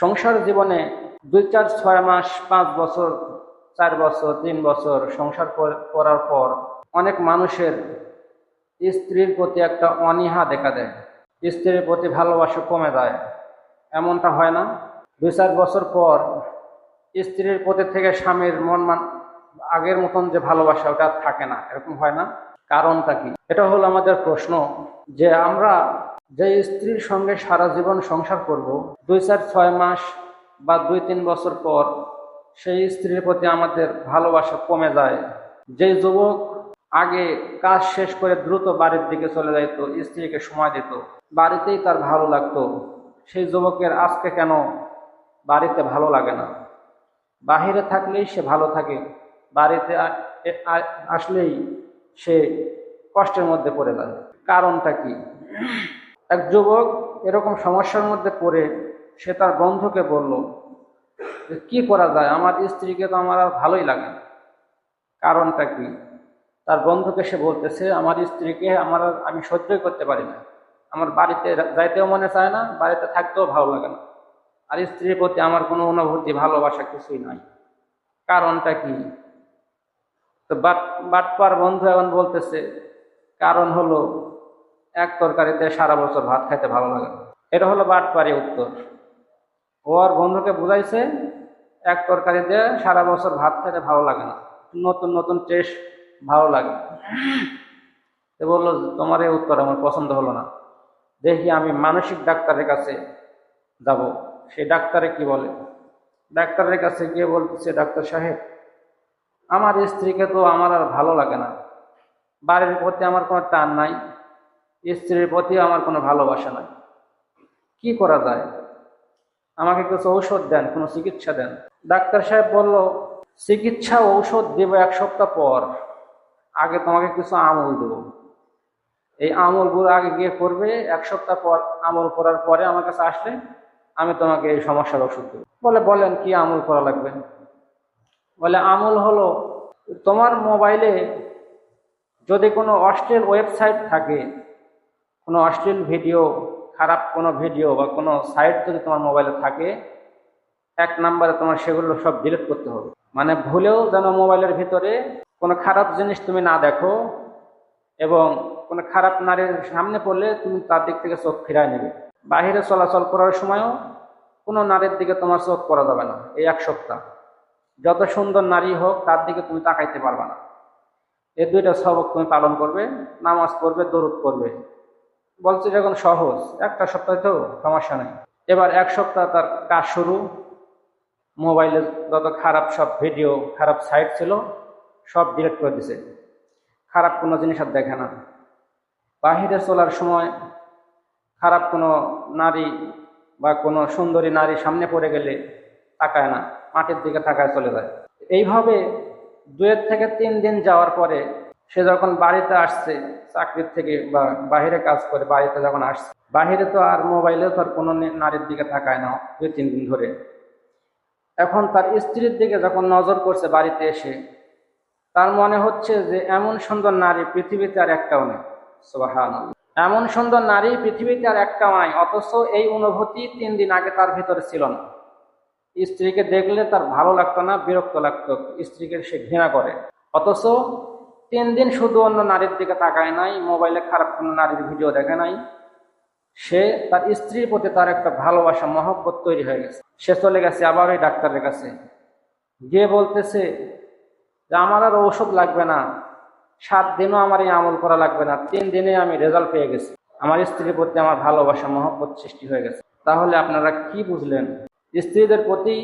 সংসার জীবনে 2, 4, 6 মাস, 5 বছর, 4 বছর, 3 বছর সংসার করার পর অনেক মানুষের স্ত্রীর প্রতি একটা অনীহা দেখা দেয়, স্ত্রীর প্রতি ভালোবাসা কমে যায়। এমনটা হয় না? 2, 4 বছর পর স্ত্রীর প্রতি থেকে স্বামীর আগের মতন যে ভালোবাসা ওটা থাকে না, এরকম হয় না? কারণটা কি? এটা হলো আমাদের প্রশ্ন, যে আমরা যে স্ত্রীর সঙ্গে সারা জীবন সংসার করব, 2, 4, 6 মাস বা 2, 3 বছর পর সেই স্ত্রীর প্রতি আমাদের ভালোবাসা কমে যায়। যে যুবক আগে কাজ শেষ করে দ্রুত বাড়ির দিকে চলে যেত, স্ত্রীকে সময় দিত, বাড়িতেই তার ভালো লাগতো, সেই যুবকের আজকে কেন বাড়িতে ভালো লাগে না? বাহিরে থাকলেই সে ভালো থাকে, বাড়িতে আসলেই সে কষ্টের মধ্যে পড়ে যায়। কারণটা কি? এক যুবক এরকম সমস্যার মধ্যে পড়ে সে তার বন্ধুকে বলল যে কি করা যায়, আমার স্ত্রীকে তো আমার আর ভালোই লাগে না। কারণটা কি? তার বন্ধুকে সে বলতেছে, আমার স্ত্রীকে আমি সহ্যই করতে পারি না, আমার বাড়িতে যাইতেও মনে চায় না, বাড়িতে থাকতেও ভালো লাগে না, আর স্ত্রীর প্রতি আমার কোনো অনুভূতি ভালোবাসা কিছুই নাই। কারণটা কি? তো বাটপার বন্ধু এখন বলতেছে, কারণ হলো এক তরকারিতে সারা বছর ভাত খাইতে ভালো লাগে না। এটা হলো বাটপারি উত্তর। ওর বন্ধুকে বুঝাইছে এক তরকারিতে সারা বছর ভাত খাইতে ভালো লাগে না, নতুন নতুন টেস্ট ভালো লাগে। সে বললো, তোমার এই উত্তর আমার পছন্দ হলো না, দেখি আমি মানসিক ডাক্তারের কাছে যাব। সেই ডাক্তারে কি বলে? ডাক্তারের কাছে গিয়ে বলতেছে, ডাক্তার সাহেব, আমার স্ত্রীকে তো আমার আর ভালো লাগে না, বাড়ির প্রতি আমার কোনো টান নাই, স্ত্রীর প্রতি আমার কোনো ভালোবাসা নাই, কি করা যায়? আমাকে কিছু ঔষধ দেন, কোনো চিকিৎসা দেন। ডাক্তার সাহেব বলল, চিকিৎসা ঔষধ দেব 1 সপ্তাহ পর, আগে তোমাকে কিছু আমল দেব, এই আমলগুলো আগে গিয়ে করবে, 1 সপ্তাহ পর আমল করার পরে আমার কাছে আসলে আমি তোমাকে এই সমস্যার ওষুধ দেবো। বলেন কি আমল করা লাগবে? বলে, আমল হলো, তোমার মোবাইলে যদি কোনো অশ্লীল ওয়েবসাইট থাকে, কোনো অশ্লীল ভিডিও, খারাপ কোনো ভিডিও বা কোনো সাইট যদি তোমার মোবাইলে থাকে, 1 নম্বরে তোমার সেগুলো সব ডিলিট করতে হবে। মানে ভুলেও যেন মোবাইলের ভিতরে কোনো খারাপ জিনিস তুমি না দেখো, এবং কোনো খারাপ নারীর সামনে পড়লে তুমি তার দিক থেকে চোখ ফিরায় নেবে। বাহিরে চলাচল করার সময়ও কোনো নারীর দিকে তোমার চোখ পড়া যাবে না এই 1 সপ্তাহ। যত সুন্দর নারী হোক তার দিকে তুমি তাকাইতে পারবে না। এই 2টা সবক তুমি পালন করবে, নামাজ পড়বে, দরুদ পড়বে। বলছে যখন সহজ, 1 সপ্তাহ তো সমস্যা নেই। এবার 1 সপ্তাহ তার কাজ শুরু। মোবাইলে যত খারাপ সব ভিডিও, খারাপ সাইট ছিল সব ডিলিট করে দিছে, খারাপ কোনো জিনিস আর দেখে না। বাহিরে চলার সময় খারাপ কোনো নারী বা কোনো সুন্দরী নারী সামনে পড়ে গেলে তাকায় না, মাটির দিকে তাকায় চলে যায়। এইভাবে 2 থেকে 3 দিন যাওয়ার পরে সে যখন বাড়িতে আসছে চাকরির থেকে বা বাহিরে কাজ করে, বাড়িতে যখন আসছে, বাহিরে তো আর মোবাইলেও তো আর কোনো নারীর দিকে তাকায় না 2-3 দিন ধরে। এখন তার স্ত্রীর দিকে যখন নজর করছে বাড়িতে এসে, তার মনে হচ্ছে যে এমন সুন্দর নারী পৃথিবীতে আর একটাও নেই। সুবহানাল্লাহ, এমন সুন্দর নারী পৃথিবীতে আর একটাও নাই। অথচ এই অনুভূতি 3 দিন আগে তার ভিতরে ছিল না। স্ত্রীকে দেখলে তার ভালো লাগতো না, বিরক্ত লাগতো, স্ত্রীকে সে ঘৃণা করে। অথচ 3 দিন শুধু অন্য নারীর দিকে তাকায় নাই, মোবাইলে খারাপ কোনো নারীর ভিডিও দেখে নাই, সে তার স্ত্রীর প্রতি তার একটা ভালোবাসা, মহব্বত তৈরি হয়ে গেছে। সে চলে গেছে আবার ওই ডাক্তারের কাছে, গিয়ে বলতেছে যে আমার আর ঔষধ লাগবে না, 7 দিনও আমার এই আমল করা লাগবে না, 3 দিনে আমি রেজাল্ট পেয়ে গেছি, আমার স্ত্রীর প্রতি আমার ভালোবাসা, মহব্বত সৃষ্টি হয়ে গেছে। তাহলে আপনারা কি বুঝলেন? স্ত্রীদের প্রতি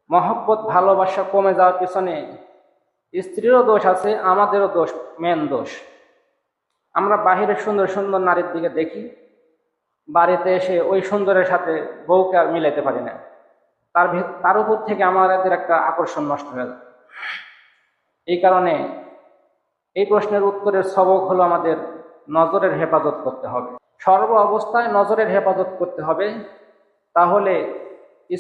মহব্বত, ভালোবাসা কমে যাওয়ার পিছনে স্ত্রীরও দোষ আছে, আমাদেরও দোষ, মেন দোষ। আমরা বাহিরে সুন্দর সুন্দর নারীর দিকে দেখি, বাড়িতে এসে ওই সুন্দরের সাথে বউকে আর মিলাইতে পারি না, তার উপর থেকে আমাদের একটা আকর্ষণ নষ্ট হয়ে যায়। এই কারণে এই প্রশ্নের উত্তরের সবক হলো আমাদের নজরের হেফাজত করতে হবে, সর্ব অবস্থায় নজরের হেফাজত করতে হবে। তাহলে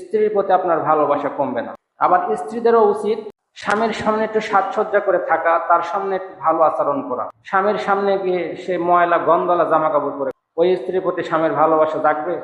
স্ত্রীর প্রতি আপনার ভালোবাসা কমবে না। আবার স্ত্রীদেরও উচিত স্বামীর সামনে একটু সাজসজ্জা করে থাকা, তার সামনে একটু ভালো আচরণ করা। স্বামীর সামনে গিয়ে সে ময়লা গন্ধওয়ালা জামা কাপড় পরে ওই স্ত্রীর প্রতি স্বামীর ভালোবাসা জাগবে?